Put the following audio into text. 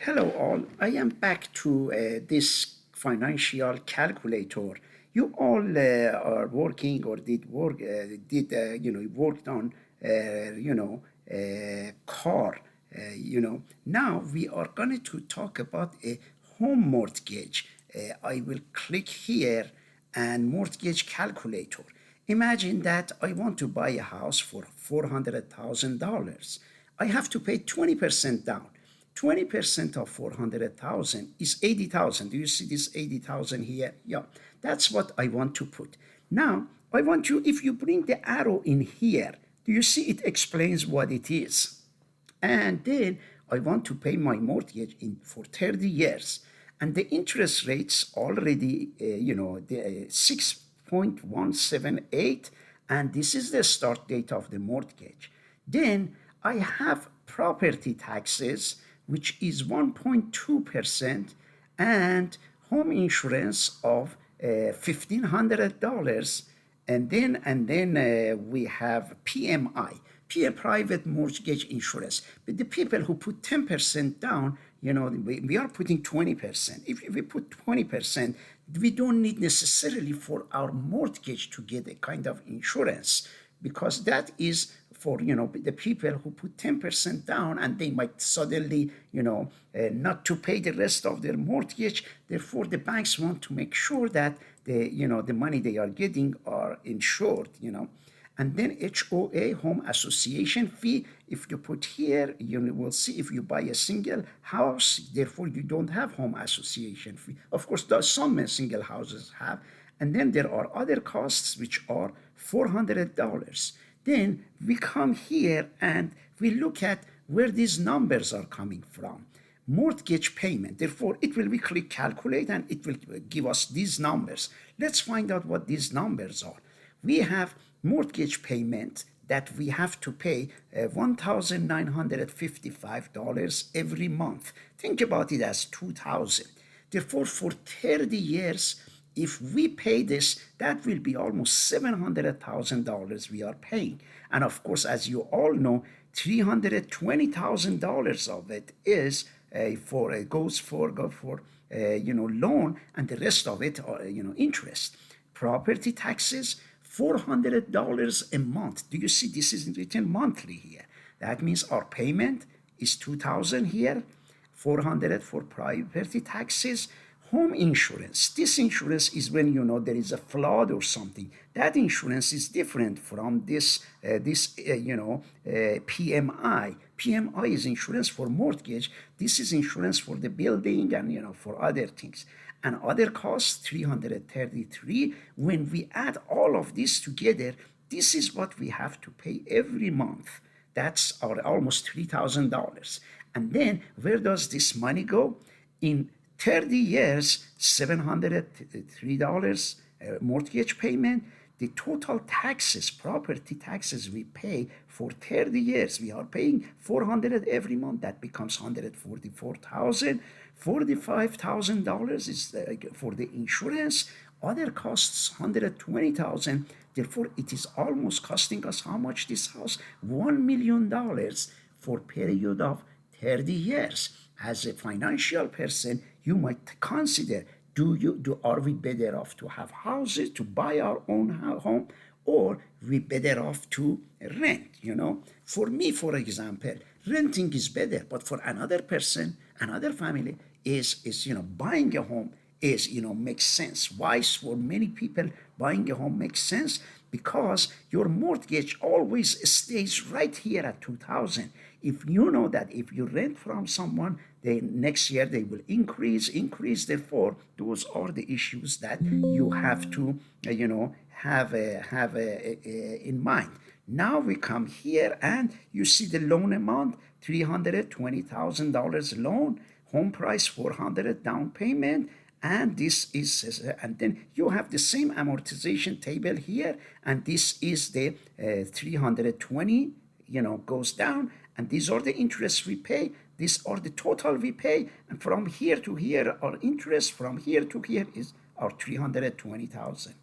Hello all, I am back to this financial calculator. You all are working or did work, worked on, car, Now we are going to talk about a home mortgage. I will click here and mortgage calculator. Imagine that I want to buy a house for $400,000. I have to pay 20% down. 20% of 400,000 is 80,000. Do you see this 80,000 here? Yeah, that's what I want to put. Now, I want you, if you bring the arrow in here, do you see it explains what it is? And then I want to pay my mortgage for 30 years. And the interest rates already, the 6.178, and this is the start date of the mortgage. Then I have property taxes, which is 1.2%, and home insurance of $1,500, and then we have PMI, private mortgage insurance. But the people who put 10% down, we are putting 20%. If we put 20%, we don't need necessarily for our mortgage to get a kind of insurance, because that is for the people who put 10% down, and they might suddenly not to pay the rest of their mortgage. Therefore the banks want to make sure that the money they are getting are insured. And then HOA, home association fee, if you put here, you will see if you buy a single house, therefore you don't have home association fee. Of course, some single houses have. And then there are other costs which are $400. Then we come here and we look at where these numbers are coming from. Mortgage payment, therefore it will, we click calculate and it will give us these numbers. Let's find out what these numbers are. We have mortgage payment that we have to pay $1,955 every month. Think about it as $2,000. Therefore, for 30 years, if we pay this, that will be almost $700,000 we are paying. And of course, as you all know, $320,000 of it is goes for loan, and the rest of it are interest. Property taxes, $400 a month. Do you see this is written monthly here? That means our payment is $2,000 here, $400 for property taxes. Home insurance. This insurance is when there is a flood or something. That insurance is different from this PMI. PMI is insurance for mortgage. This is insurance for the building and for other things. And other costs, $333. When we add all of this together, this is what we have to pay every month. That's our almost $3,000. And then where does this money go? In 30 years, $703 mortgage payment. The total taxes, property taxes we pay for 30 years, we are paying $400 every month. That becomes $144,000. $45,000 is for the insurance. Other costs, $120,000. Therefore, it is almost costing us how much this house? $1 million for period of 30 years. As a financial person, you might consider, are we better off to have houses, to buy our own home, or we better off to rent? For me, for example, renting is better, but for another person, another family is buying a home is makes sense. Why? For many people, buying a home makes sense because your mortgage always stays right here at 2,000. If you know that if you rent from someone, next year they will increase. Therefore, those are the issues that you have to have in mind. Now we come here and you see the loan amount, $320,000 loan, home price $400 down payment, and this is and then you have the same amortization table here, and this is the 320 goes down, and these are the interests we pay. These are the total we pay, and from here to here our interest, from here to here is our 320,000.